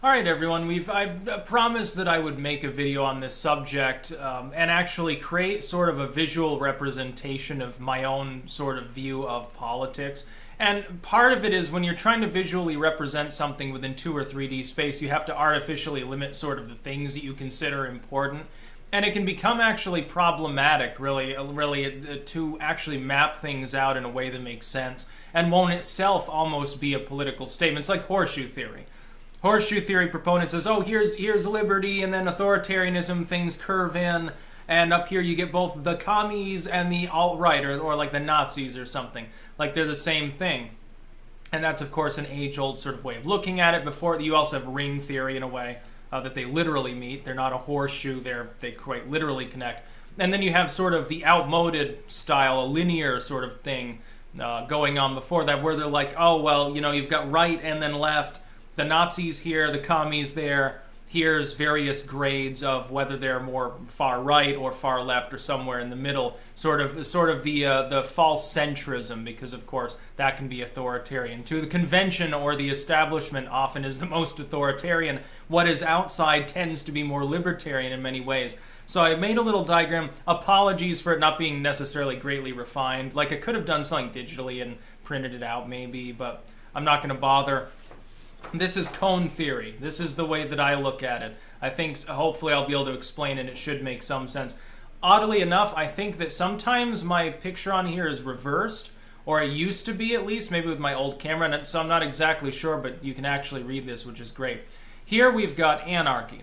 All right, everyone. I promised that I would make a video on this subject and actually create sort of a visual representation of my own sort of view of politics. And part of it is when you're trying to visually represent something within 2 or 3D space, you have to artificially limit sort of the things that you consider important. And it can become actually problematic, really, to actually map things out in a way that makes sense and won't itself almost be a political statement. It's like horseshoe theory. Horseshoe theory proponent says, oh, here's liberty, and then authoritarianism, things curve in, and up here you get both the commies and the alt-right, or like the Nazis or something. Like they're the same thing. And that's, of course, an age-old sort of way of looking at it. Before, you also have ring theory in a way that they literally meet. They're not a horseshoe, they quite literally connect. And then you have sort of the outmoded style, a linear sort of thing going on before that, where they're like, oh, well, you've got right and then left. The Nazis here, the commies there. Here's various grades of whether they're more far right or far left or somewhere in the middle. Sort of the false centrism, because of course that can be authoritarian too. The convention or the establishment often is the most authoritarian. What is outside tends to be more libertarian in many ways. So I made a little diagram. Apologies for it not being necessarily greatly refined. Like I could have done something digitally and printed it out maybe, but I'm not going to bother. This is cone theory. This is the way that I look at it. I think hopefully I'll be able to explain it. It should make some sense. Oddly enough, I think that sometimes my picture on here is reversed, or it used to be at least, maybe with my old camera, and so I'm not exactly sure, but you can actually read this, which is great. Here we've got anarchy.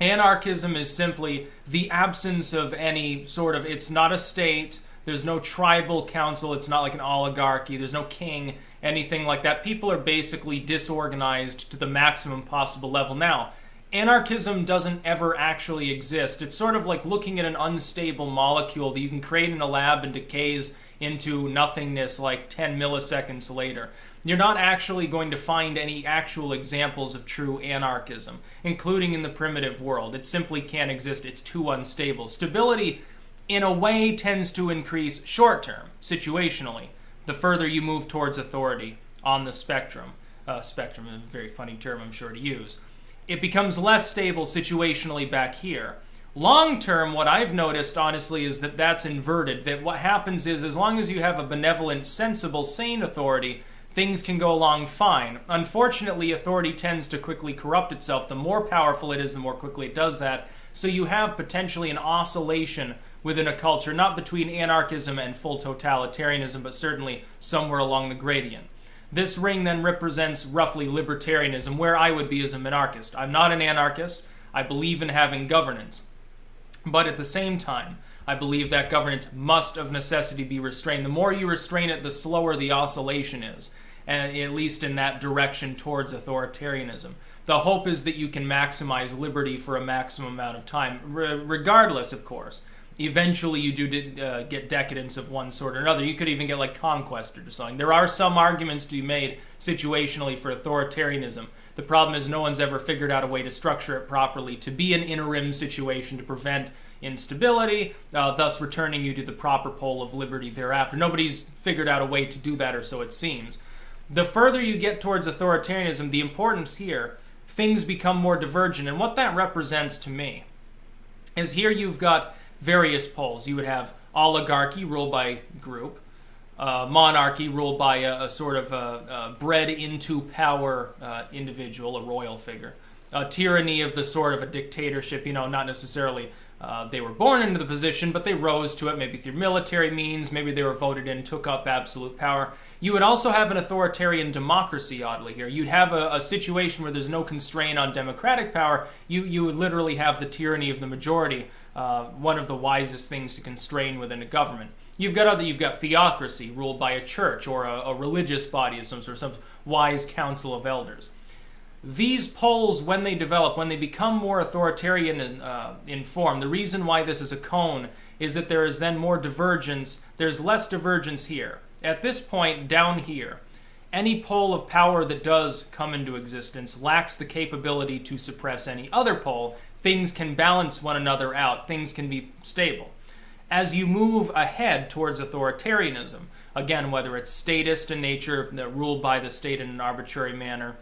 Anarchism is simply the absence of any sort of, it's not a state, there's no tribal council, it's not like an oligarchy, there's no king, anything like that. People are basically disorganized to the maximum possible level. Now, anarchism doesn't ever actually exist. It's sort of like looking at an unstable molecule that you can create in a lab and decays into nothingness like 10 milliseconds later. You're not actually going to find any actual examples of true anarchism, including in the primitive world. It simply can't exist. It's too unstable. Stability, in a way, tends to increase short-term, situationally, the further you move towards authority on the spectrum. Spectrum is a very funny term, I'm sure, to use. It becomes less stable situationally back here. Long-term, what I've noticed, honestly, is that that's inverted. That what happens is, as long as you have a benevolent, sensible, sane authority, things can go along fine. Unfortunately, authority tends to quickly corrupt itself. The more powerful it is, the more quickly it does that. So you have potentially an oscillation within a culture, not between anarchism and full totalitarianism, but certainly somewhere along the gradient. This ring then represents roughly libertarianism, where I would be as a monarchist. I'm not an anarchist. I believe in having governance. But at the same time, I believe that governance must of necessity be restrained. The more you restrain it, the slower the oscillation is, and at least in that direction towards authoritarianism. The hope is that you can maximize liberty for a maximum amount of time, regardless, of course. Eventually you do get decadence of one sort or another. You could even get like conquest or something. There are some arguments to be made situationally for authoritarianism. The problem is no one's ever figured out a way to structure it properly to be an interim situation to prevent instability, thus returning you to the proper pole of liberty thereafter. Nobody's figured out a way to do that, or so it seems. The further you get towards authoritarianism, the importance here, things become more divergent. And what that represents to me is here you've got various poles. You would have oligarchy ruled by group, monarchy ruled by a sort of bred into power individual, a royal figure. Tyranny of the sort of a dictatorship, not necessarily they were born into the position, but they rose to it, maybe through military means, maybe they were voted in, took up absolute power. You would also have an authoritarian democracy, oddly, here. You'd have a situation where there's no constraint on democratic power. You would literally have the tyranny of the majority, one of the wisest things to constrain within a government. You've got theocracy, ruled by a church or a religious body of some sort, some wise council of elders. These poles, when they develop, when they become more authoritarian in form, the reason why this is a cone is that there is then more divergence. There's less divergence here. At this point, down here, any pole of power that does come into existence lacks the capability to suppress any other pole. Things can balance one another out. Things can be stable. As you move ahead towards authoritarianism, again, whether it's statist in nature, ruled by the state in an arbitrary manner,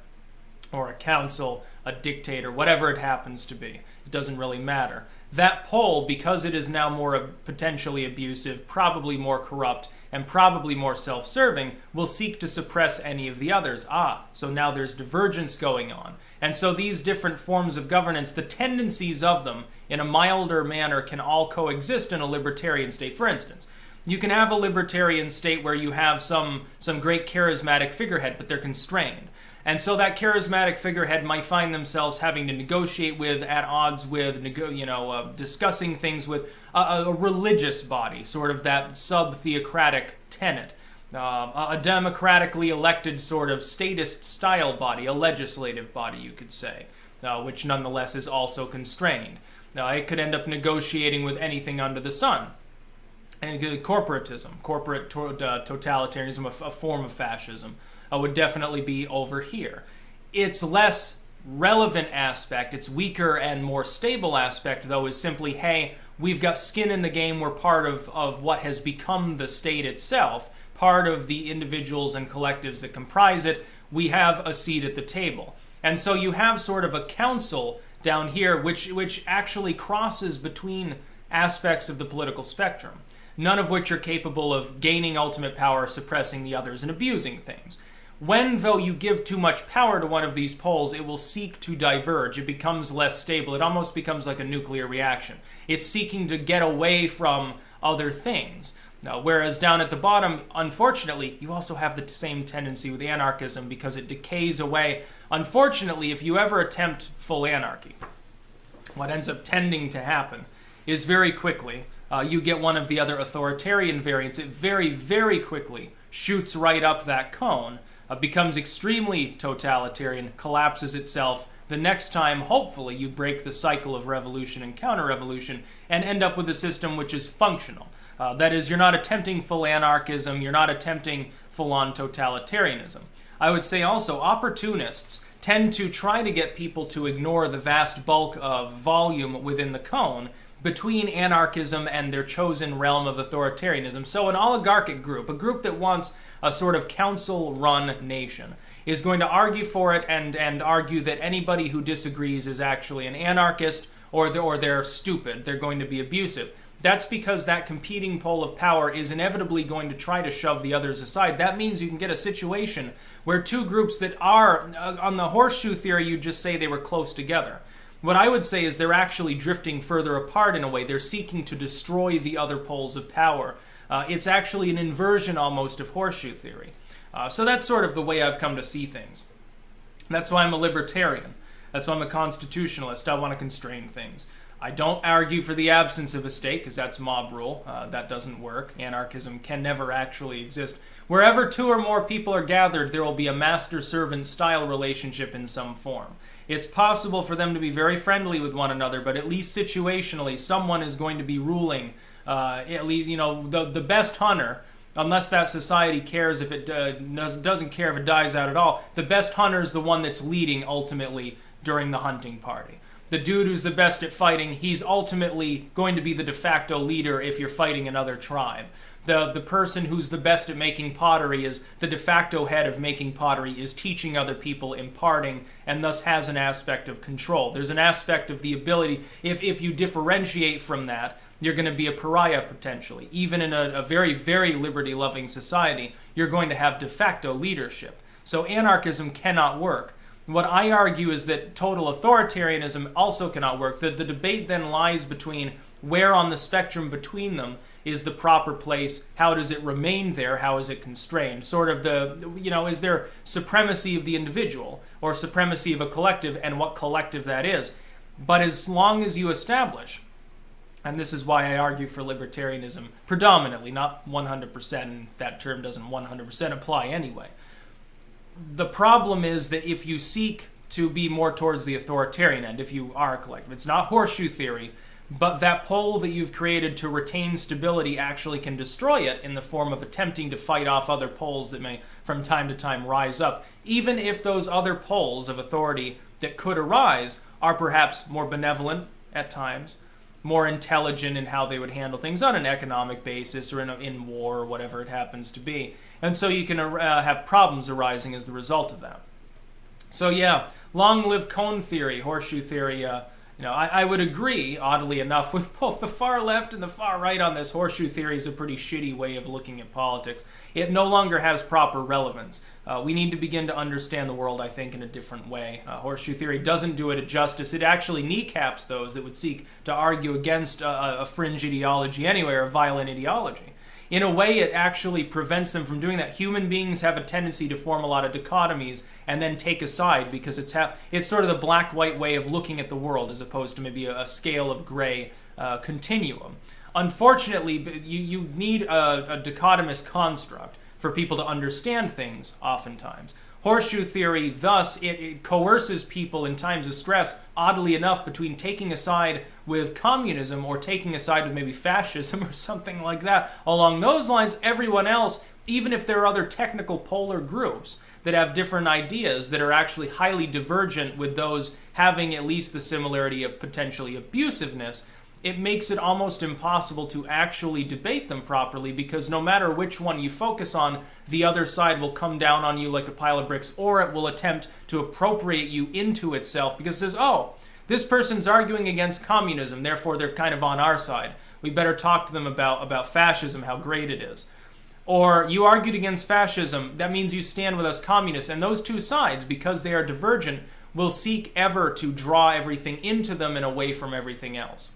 or a council, a dictator, whatever it happens to be. It doesn't really matter. That pole, because it is now more potentially abusive, probably more corrupt, and probably more self-serving, will seek to suppress any of the others. So now there's divergence going on. And so these different forms of governance, the tendencies of them, in a milder manner, can all coexist in a libertarian state. For instance, you can have a libertarian state where you have some great charismatic figurehead, but they're constrained. And so that charismatic figurehead might find themselves having to negotiate with, at odds with, discussing things with a religious body, sort of that sub-theocratic tenet, a democratically elected sort of statist-style body, a legislative body, you could say, which nonetheless is also constrained. It could end up negotiating with anything under the sun. And corporatism, corporate totalitarianism, a form of fascism, would definitely be over here. Its less relevant aspect, its weaker and more stable aspect, though, is simply, hey, we've got skin in the game, we're part of what has become the state itself, part of the individuals and collectives that comprise it, we have a seat at the table. And so you have sort of a council down here which actually crosses between aspects of the political spectrum, none of which are capable of gaining ultimate power, suppressing the others, and abusing things. When, though, you give too much power to one of these poles, it will seek to diverge. It becomes less stable. It almost becomes like a nuclear reaction. It's seeking to get away from other things. Now, whereas down at the bottom, unfortunately, you also have the same tendency with anarchism because it decays away. Unfortunately, if you ever attempt full anarchy, what ends up tending to happen is very quickly you get one of the other authoritarian variants. It very, very quickly shoots right up that cone, becomes extremely totalitarian, collapses itself. The next time, hopefully, you break the cycle of revolution and counter-revolution and end up with a system which is functional. That is, you're not attempting full anarchism, you're not attempting full-on totalitarianism. I would say also, opportunists tend to try to get people to ignore the vast bulk of volume within the cone between anarchism and their chosen realm of authoritarianism. So an oligarchic group, a group that wants a sort of council-run nation, is going to argue for it and argue that anybody who disagrees is actually an anarchist or they're stupid, they're going to be abusive. That's because that competing pole of power is inevitably going to try to shove the others aside. That means you can get a situation where two groups that are, on the horseshoe theory, you just say they were close together. What I would say is they're actually drifting further apart in a way. They're seeking to destroy the other poles of power. It's actually an inversion almost of horseshoe theory. So that's sort of the way I've come to see things. That's why I'm a libertarian. That's why I'm a constitutionalist. I want to constrain things. I don't argue for the absence of a state, because that's mob rule. That doesn't work. Anarchism can never actually exist. Wherever two or more people are gathered, there will be a master-servant style relationship in some form. It's possible for them to be very friendly with one another, but at least situationally, someone is going to be ruling. At least, the best hunter, unless that society cares if it doesn't care if it dies out at all, the best hunter is the one that's leading ultimately during the hunting party. The dude who's the best at fighting, he's ultimately going to be the de facto leader if you're fighting another tribe. The person who's the best at making pottery is the de facto head of making pottery, is teaching other people, imparting, and thus has an aspect of control. There's an aspect of the ability, if you differentiate from that, you're going to be a pariah potentially. Even in a very, very liberty-loving society, you're going to have de facto leadership. So anarchism cannot work. What I argue is that total authoritarianism also cannot work. The debate then lies between where on the spectrum between them is the proper place, how does it remain there, how is it constrained? Sort of is there supremacy of the individual or supremacy of a collective, and what collective that is. But as long as you establish, and this is why I argue for libertarianism predominantly, not 100%, and that term doesn't 100% apply anyway. The problem is that if you seek to be more towards the authoritarian end, if you are a collective, it's not horseshoe theory, but that pole that you've created to retain stability actually can destroy it in the form of attempting to fight off other poles that may from time to time rise up, even if those other poles of authority that could arise are perhaps more benevolent at times, more intelligent in how they would handle things on an economic basis or in war or whatever it happens to be. And so you can have problems arising as the result of that. So yeah, long live cone theory, horseshoe theory. I would agree, oddly enough, with both the far left and the far right on this. Horseshoe theory is a pretty shitty way of looking at politics. It no longer has proper relevance. We need to begin to understand the world, I think, in a different way. Horseshoe theory doesn't do it a justice. It actually kneecaps those that would seek to argue against a fringe ideology anyway, or a violent ideology. In a way, it actually prevents them from doing that. Human beings have a tendency to form a lot of dichotomies and then take a side because it's sort of the black-white way of looking at the world as opposed to maybe a scale of gray continuum. Unfortunately, you need a dichotomous construct for people to understand things oftentimes. Horseshoe theory, thus, it coerces people in times of stress, oddly enough, between taking a side with communism or taking a side with maybe fascism or something like that. Along those lines, everyone else, even if there are other technical polar groups that have different ideas that are actually highly divergent with those having at least the similarity of potentially abusiveness, it makes it almost impossible to actually debate them properly because no matter which one you focus on, the other side will come down on you like a pile of bricks, or it will attempt to appropriate you into itself because it says, oh, this person's arguing against communism, therefore they're kind of on our side. We better talk to them about fascism, how great it is. Or you argued against fascism, that means you stand with us communists. And those two sides, because they are divergent, will seek ever to draw everything into them and away from everything else.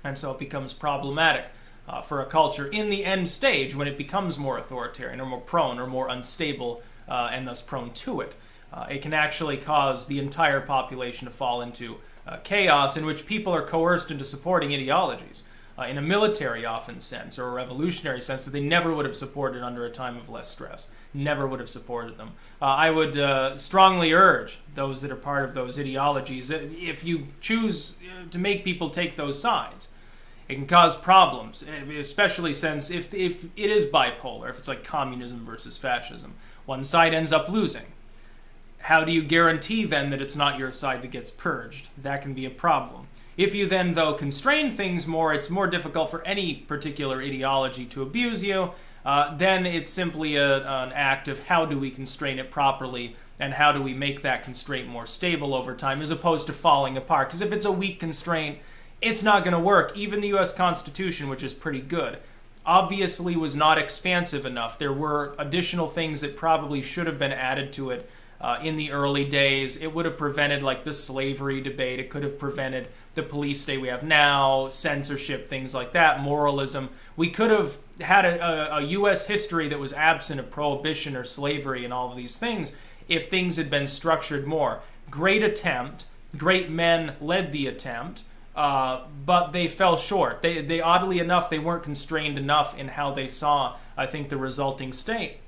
And so it becomes problematic for a culture in the end stage when it becomes more authoritarian or more prone or more unstable and thus prone to it. It can actually cause the entire population to fall into chaos in which people are coerced into supporting ideologies in a military often sense or a revolutionary sense that they never would have supported under a time of less stress. Never would have supported them. I would strongly urge those that are part of those ideologies, if you choose to make people take those sides, it can cause problems, especially since if it is bipolar, if it's like communism versus fascism, one side ends up losing. How do you guarantee then that it's not your side that gets purged? That can be a problem. If you then, though, constrain things more, it's more difficult for any particular ideology to abuse you. Then it's simply an act of how do we constrain it properly and how do we make that constraint more stable over time as opposed to falling apart. Because if it's a weak constraint, it's not going to work. Even the U.S. Constitution, which is pretty good, obviously was not expansive enough. There were additional things that probably should have been added to it in the early days. It would have prevented like the slavery debate. It could have prevented the police state we have now, censorship, things like that, moralism. We could have had a U.S. history that was absent of prohibition or slavery and all of these things if things had been structured more. Great attempt. Great men led the attempt. But they fell short. They oddly enough, they weren't constrained enough in how they saw, I think, the resulting state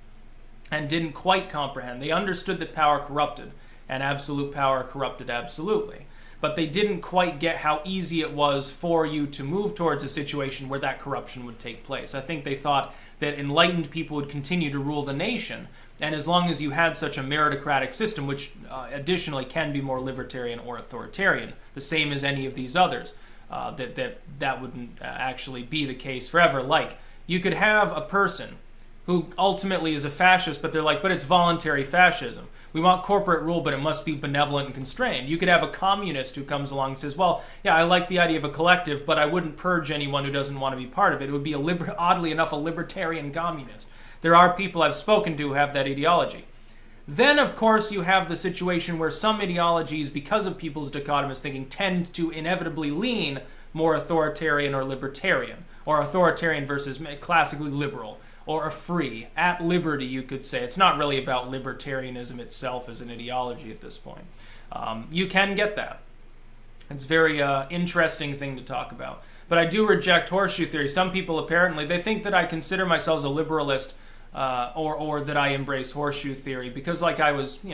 and didn't quite comprehend. They understood that power corrupted and absolute power corrupted absolutely. But they didn't quite get how easy it was for you to move towards a situation where that corruption would take place. I think they thought that enlightened people would continue to rule the nation. And as long as you had such a meritocratic system, which additionally can be more libertarian or authoritarian, the same as any of these others, that wouldn't actually be the case forever. Like, you could have a person who ultimately is a fascist, but they're like, but it's voluntary fascism. We want corporate rule, but it must be benevolent and constrained. You could have a communist who comes along and says, well, yeah, I like the idea of a collective, but I wouldn't purge anyone who doesn't want to be part of it. It would be, oddly enough, a libertarian communist. There are people I've spoken to who have that ideology. Then, of course, you have the situation where some ideologies, because of people's dichotomous thinking, tend to inevitably lean more authoritarian or libertarian, or authoritarian versus classically liberal, or a free, at liberty, you could say. It's not really about libertarianism itself as an ideology at this point. You can get that. It's a very interesting thing to talk about. But I do reject horseshoe theory. Some people apparently, they think that I consider myself as a liberalist or that I embrace horseshoe theory because like I was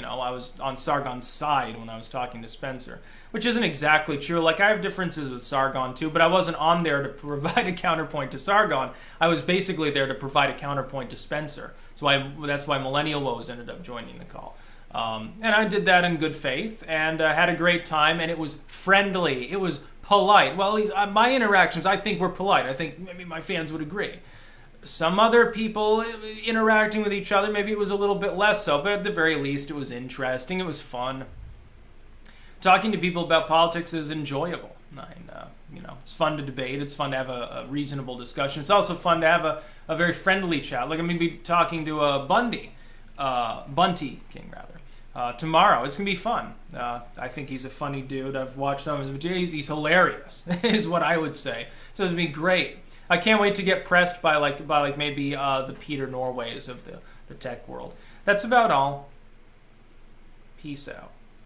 on Sargon's side when I was talking to Spencer, which isn't exactly true. Like I have differences with Sargon too, but I wasn't on there to provide a counterpoint to Sargon. I was basically there to provide a counterpoint to Spencer. That's why Millennial Woes ended up joining the call. And I did that in good faith and had a great time, and it was friendly. It was polite. Well, my interactions, I think, were polite. I think maybe my fans would agree. some other people interacting with each other, maybe it was a little bit less so, but at the very least it was interesting, it was fun. Talking to people about politics is enjoyable. And, it's fun to debate. It's fun to have a reasonable discussion. It's also fun to have a very friendly chat. Like I'm going to be talking to Bunty King, rather, tomorrow. It's going to be fun. I think he's a funny dude. I've watched some of his videos. He's hilarious, is what I would say. So it's going to be great. I can't wait to get pressed by maybe the Peter Norways of the tech world. That's about all. Peace out.